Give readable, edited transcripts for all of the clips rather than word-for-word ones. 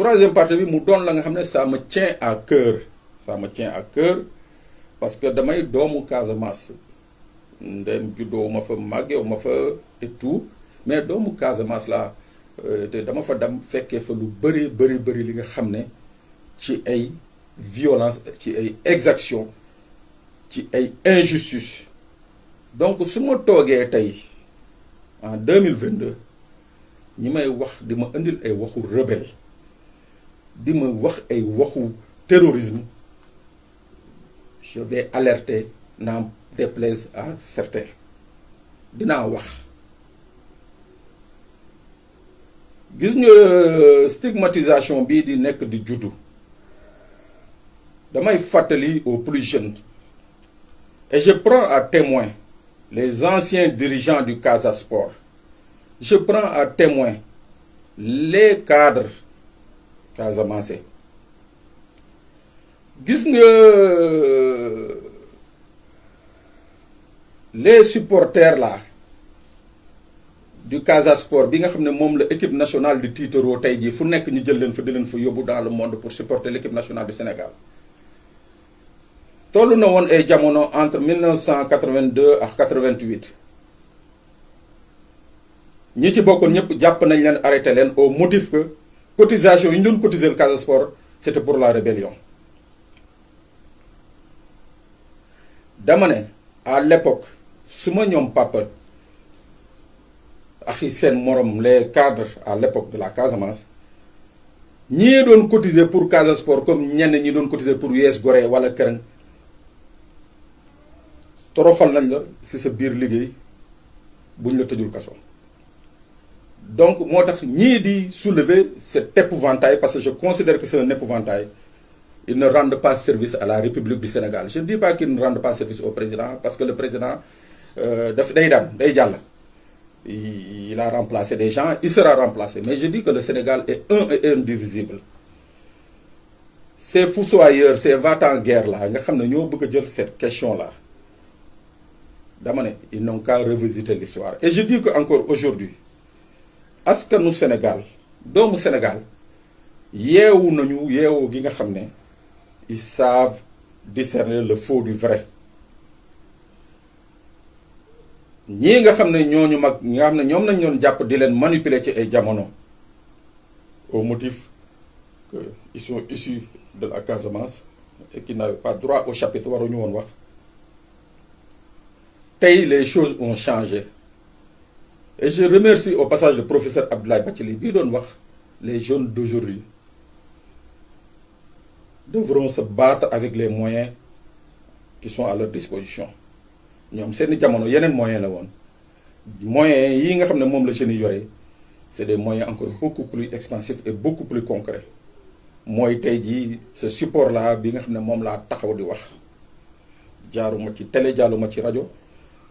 troisième partie bi mu doon la nga xam ne ça me tient à cœur parce que damay doomu Casamance ndem juddoo ma fa màggeewu ma fa et tout mais doomu Casamance la te dama fa dem fekkee fa lu bëri li nga xam ne ci ay violence ci ay exaction ci ay injustice donc su ma toogee tey en 2022 ñi may wax di ma indil ay waxu rebelle di ma wax ay waxu terrorisme je vais alerter n'en déplaise à certains dinaa wax gis nga stigmatisation bii di nekk di juddu damay fàttali aux plus jeunes et je prends à témoin les anciens dirigeants du Casa Sport, je prends à témoin les cadres casamançais gis nga les supporters là du Casa Sport bi nga xam ne moom la équipe nationale di tiitaroo tey jii fu nekk ñu jël leen fa di leen fa yóbbu dans le monde pour supporter l'équipe nationale du Sénégal tollu na woon ay jamono entre 1982 ak 88 ñi ci bokkoon ñëpp jàpp nañ leen arrêté leen au motif que cotisation yi ñu doon cotiser le Casa Sport c'était pour la rébellion dama ne à l'époque su ma ñoom papa ak seen morom les cadres à l'époque de la Casamance ñii doon cotiser pour Casa Sport comme ñenn ñi doon cotiser pour US Gorée wala Kërëng toroxal nañ la ci sa biir liggéey buñ la tëjul kaso donc moo tax ñii di soulever cet épouvantail parce que je considère que c'est un épouvantail. Ils ne rendent pas service à la République du Sénégal. Je ne dis pas qu'ils ne rendent pas service au président parce que le président il a remplacé des gens, il sera remplacé. Mais je dis que le Sénégal est un et indivisible. Ces fossoyeurs, ces va-t-en-guerre là, cette question là, ils n'ont qu'à revisiter l'histoire. Et je dis qu'encore aujourd'hui, est-ce que nous Sénégal, dans le Sénégal, ils savent discerner le faux du vrai. ñii nga xam ne ñooñu mag ñi nga xam ne ñoom nañ doon jàpp di leen manipuler ci ay jamono au motif que ils sont issus de la Casamance et qui n'avaient pas droit au chapitre waruñu woon wax tey les choses ont changé et je remercie au passage le professeur Abdoulaye Bathily bii doon wax les jeunes d'aujourd'hui devront se battre avec les moyens qui sont à leur disposition ñoom seeni jamono yeneen moyens la woon moyens yi nga xam ne moom la jeunes yi yore c'est des moyens encore beaucoup plus expansifs et beaucoup plus concrets mooy tey jii ce support là bi nga xam ne moom laa taxaw di wax jaaruma ci télé jaaruma ci rajo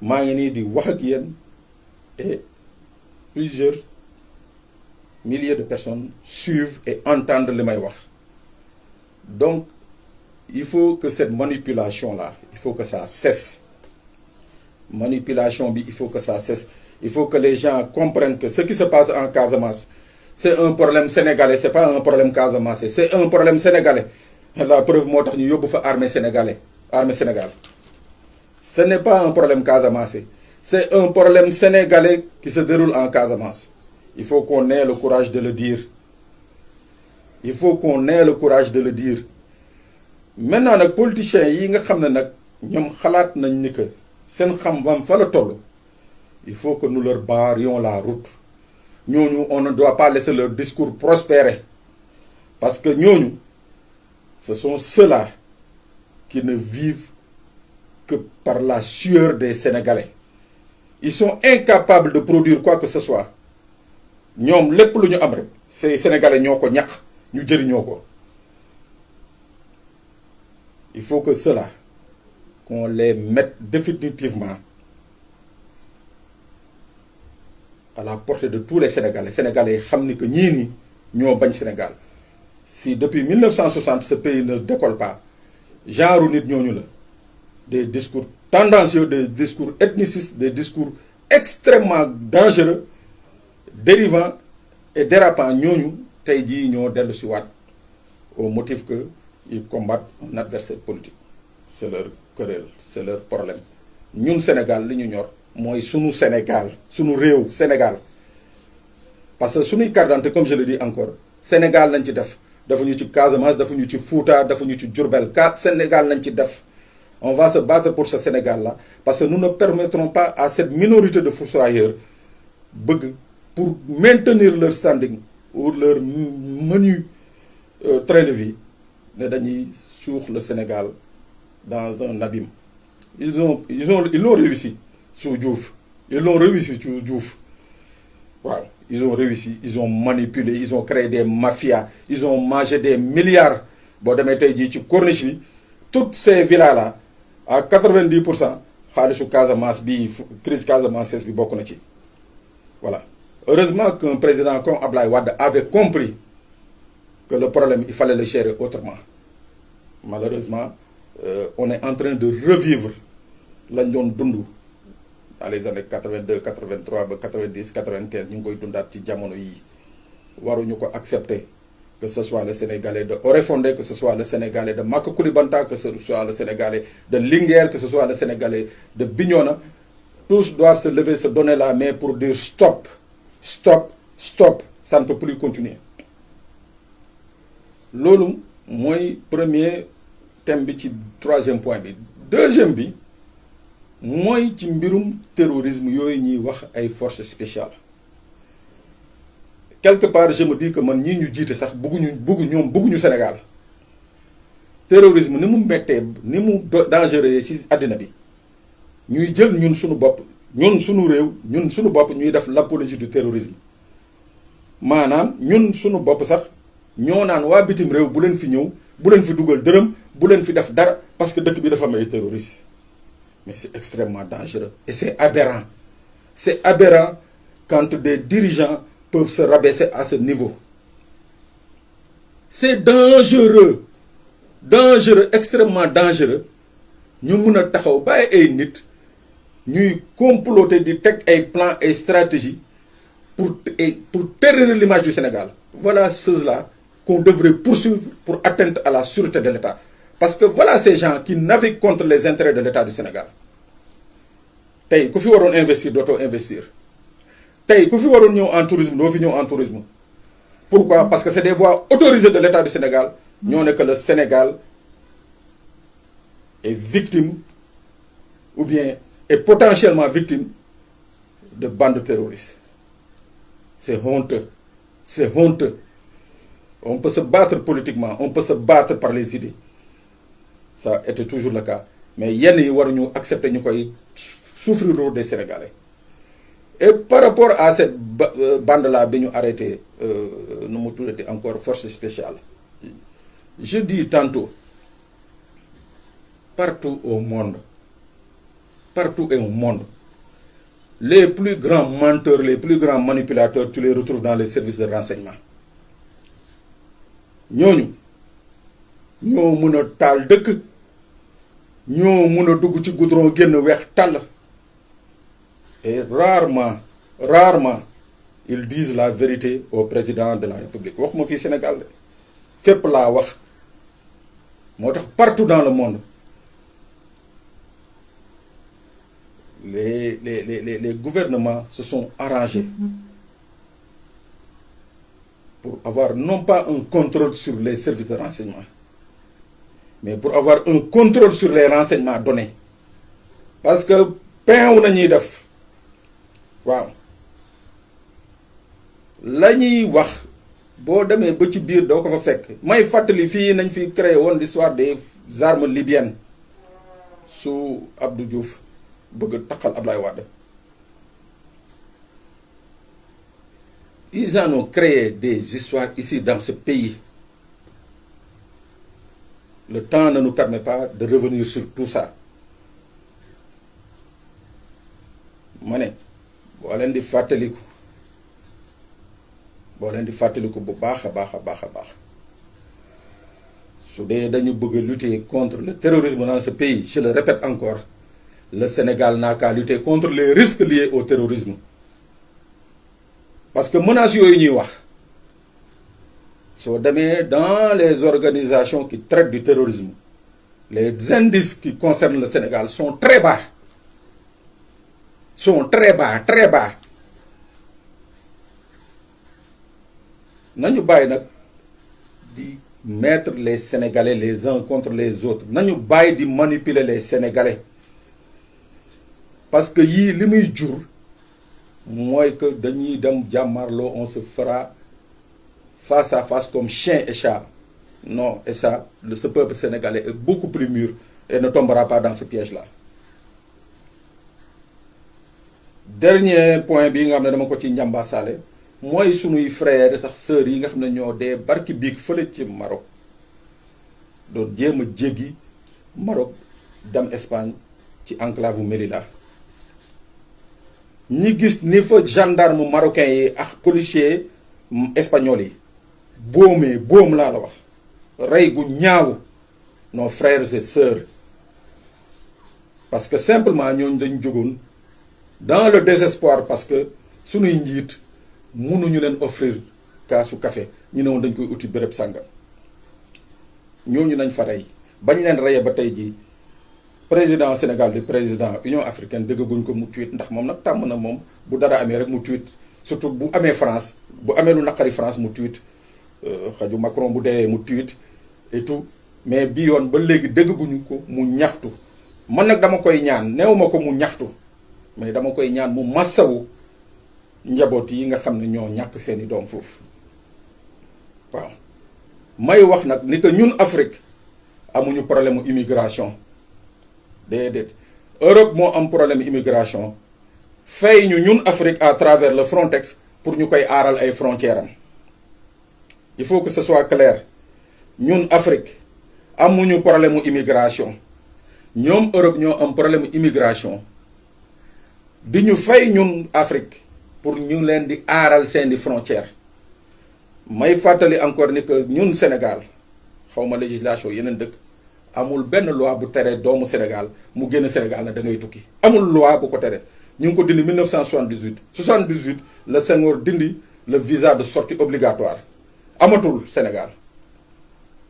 maa ngi nii di wax ak yéen et plusieurs milliers de personnes suivent et entendent li may wax. Donc, il faut que cette manipulation-là, il faut que ça cesse. Manipulation, il faut que ça cesse. Il faut que les gens comprennent que ce qui se passe en Casamance, c'est un problème sénégalais, c'est pas un problème casamancé, c'est un problème sénégalais. La preuve, moi, je suis armée sénégalaise, armée Sénégal. Ce n'est pas un problème casamancé, c'est un problème sénégalais qui se déroule en Casamance. Il faut qu'on ait le courage de le dire. Il faut qu'on ait le courage de le dire. Maintenant, les politiciens, ils savent que il faut que nous leur barrions la route. Nous, on ne doit pas laisser leur discours prospérer. Parce que nous, ce sont ceux-là qui ne vivent que par la sueur des Sénégalais. Ils sont incapables de produire quoi que ce soit. Nous, ces Sénégalais, il faut que cela, qu'on les mette définitivement à la portée de tous les Sénégalais. Sénégalais, savent que nous, nous sommes Sénégal. Si depuis 1960, ce pays ne décolle pas, genre des discours tendancieux, des discours ethnicistes, des discours extrêmement dangereux, dérivants et dérapants, nous, tey jii ñoo dellu si waat au motif que ils combattent un adversaire politique. C'est leur querelle, c'est leur problème. Ñun Sénégal li ñu ñor mooy sunu Sénégal sunu réew Sénégal parce que sunuy carte d'identité comme je le dis encore Sénégal lañ ci def defuñu ci Casamance defuñu ci Fouta defuñu ci Diourbel Sénégal lañ ci def. On va se battre pour ce Sénégal-là parce que nous ne permettrons pas à cette minorité de fossoyeurs pour maintenir leur standing ou leur menu train de vie ne dañuy suux le Sénégal dans un abîme. Ils l'ont réussi sous Diouf. Ils l'ont réussi sous Diouf. Wow. Ils ont réussi, ils ont manipulé, ils ont créé des mafias, ils ont mangé des milliards. Bon, demain, tu dis, tu corniches, toutes ces villas-là, à 90%, xaalisu Casamance bi crise Casamance bi bokk na ci. Voilà. Heureusement qu'un président comme Abdoulaye Wade avait compris que le problème, il fallait le gérer autrement. Malheureusement, on est en train de revivre lañ doon dund dans les années 82, 83, 90, 95 ñu ngi koy dundaat ci jamono yi waruñu ko accepter que ce soit le Sénégalais de Oréfondé, que ce soit le Sénégalais de Maka Koulibantang, que ce soit le Sénégalais de Linguère, que ce soit le Sénégalais de Bignona, tous doivent se lever, se donner la main pour dire stop, stop, stop, ça ne peut plus continuer. Loolu mooy premier thème bi ci troisième point bi. Deuxième bi mooy ci mbirum terrorisme yooyu ñuy wax ay forces spéciales. Quelque part je me dis que man ñii ñu jiite sax bëgguñu Sénégal terrorisme ni mu mettee ni mu dangereux ci àddina bi ñuy jël ñun suñu bopp ñun suñu réew ñun suñu bopp ñuy def l'apologie du terrorisme maanaam ñun suñu bopp sax ñoo naan waa bitim réew bu leen fi ñëw bu leen fi dugal dërëm bu leen fi def dara parce que dëkk bi dafa am ay terroristes mais c'est extrêmement dangereux et c'est aberrant quand des dirigeants peuvent se rabaisser à ce niveau. C'est dangereux, extrêmement dangereux. Ñu mëna taxaw baye ay nit ñuy comploter di tek ay plans et stratégies pour terrir l'image du Sénégal. Voilà ceux-là qu'on devrait poursuivre pour atteinte à la sûreté de l'État. Parce que voilà ces gens qui naviguent contre les intérêts de l'État du Sénégal. Tay ku fi waroon investir dootoo investir. Tay ku fi waroon ñëw en tourisme doo fi ñëw en tourisme. Pourquoi? Parce que c'est des voies autorisées de l'État du Sénégal. ñoo ne que le Sénégal est victime ou bien est potentiellement victime de bandes terroristes. C'est honteux. C'est honteux. On peut se battre politiquement, on peut se battre par les idées. Ça était toujours le cas. Mais yenn yi waruñu accepter ñu koy souffrir des Sénégalais. Et par rapport à cette bande-là bi ñu arrêté nu mu tuddati encore force spéciale. Je dis tantôt, partout au monde, les plus grands menteurs, les plus grands manipulateurs, tu les retrouves dans les services de renseignement. ñooñu ñoo mën a taal dëkk ñoo mën a dugg ci goudron génn weex tàll et rarement ils disent la vérité au président de la République waxuma fii Sénégal de fépp laa wax moo tax partout dans le monde les gouvernements se sont arrangés pour avoir non pas un contrôle sur les services de renseignement, mais pour avoir un contrôle sur les renseignements donnés. Parce que pain ou nañuy def waaw la ñuy wax boo demee ba ci biir doo ko fa fekk may fàttali fii nañ fi créé woon l'histoire des armes libyennes sous Abdou Diouf bëgg taxal Ablaye Wade. Ils en ont créé des histoires ici dans ce pays. Le temps ne nous permet pas de revenir sur tout ça. Ma ne boo leen di fàttaliku bu baax a baax. Su dee dañu bëgg a lutter contre le terrorisme dans ce pays, je le répète encore, le Sénégal n'a qu'à lutter contre les risques liés au terrorisme. Parce que menaces yooyu ñuy wax soo demee dans les organisations qui traitent du terrorisme les indices qui concernent le Sénégal sont très bas très bas. nañu bàyyi nag di mettre les Sénégalais les uns contre les autres nañu bàyyi di manipuler les Sénégalais parce que yii li muy jur mooy que dañuy dem jàmmarloo on se fera face à face comme chien et chat. Non, et ça, ce peuple sénégalais est beaucoup plus mûr et ne tombera pas dans ce piège-là. Dernier point bi nga xam ne dama ko ci njàmbaasaale mooy sunuy frères sax sœurs yi nga xam ne ñoo dee barki biig fële ci Maroc doon jéem a jéggi Maroc dem Espagne ci enclave Melilla. ñi gis ni fa gendarme marocain yi ak policier espagnol yi boom laa la wax rey gu ñaaw nos frères et sœurs parce que simplement ñooñu dañ jógoon dans le désespoir parce que sunuy njiit mënuñu leen offrir kaasu café ñu ne woon dañ koy uti béréb sàngam ñooñu nañ fa rey bañ leen reyee ba tey jii président Sénégal di président Union africaine déggaguñ ko mu tweet ndax moom nag tàmm na moom bu dara amee rek mu tweet surtout bu amee France bu amee lu naqari France mu tweet xaju Macron bu dee mu tweet et tout mais bi yoon ba léegi déggaguñu ko mu ñaxtu man nag dama koy ñaan neewuma ko mu ñaxtu mais dama koy ñaan mu massawu njaboot yi nga xam ne ñoo ñàkk seeni doom foofu waaw may wax nag ni que ñun Afrique amuñu problème mu immigration déedéet Europe moo am problème immigration fay ñu ñun Afrique à travers le Frontex pour ñu koy aaral ay frontières am il faut que ce soit clair ñun Afrique amuñu problème mu immigration ñoom Europe ñoo am problème mu immigration di ñu fay ñun Afrique pour ñu leen di aaral seeni frontières may fàttali encore ni que ñun Sénégal xawma législation yeneen dëkk amul benn loi bu tere doomu Sénégal mu génn Sénégal na da ngay tukki amul loi bu ko tere ñu ngi ko dindi 1978 le Senghor dindi le visa de sortie obligatoire amatul Sénégal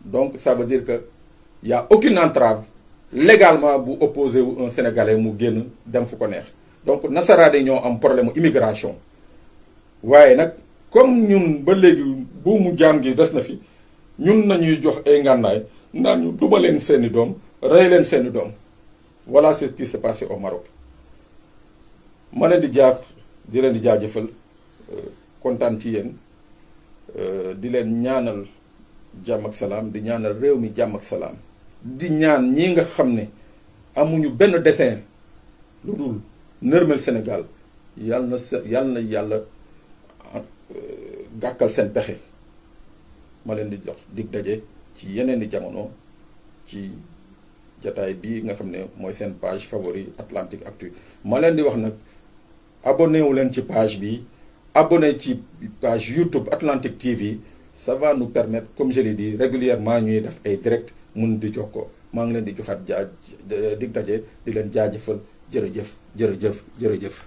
donc ça veut dire que y a aucune entrave légalement bu opposé wu un Sénégalais mu génn dem fu ko neex donc nasaraade yi ñoo am problème immigration waaye nag comme ñun ba léegi buumu jaam gi des na fi ñun nañuy jox ay ngànnaay naan ñu duma leen seeni doom rey leen seeni doom voilà ce qui s'est passé au Maroc ma leen di jaajëfal kontaan ci yéen di leen ñaanal jàmm ak salaam di ñaanal réew mi jàmm ak salaam di ñaan ñi nga xam ne amuñu benn dessein lu dul nërmel Sénégal yàlla na yàlla gàkkal seen pexe ma leen di jox dig daje ci yeneen i jamono ci jataay bi nga xam ne mooy seen page favori Atlantique Actu ma leen di wax nag abonné wu leen ci page bi abonné ci page YouTube Atlantique TV ça va nous permettre comme je l'ai dit régulièrement ñuy def ay direct mun di jox ko maa ngi leen di joxaat dig daje di leen jaajëfal jërëjëf.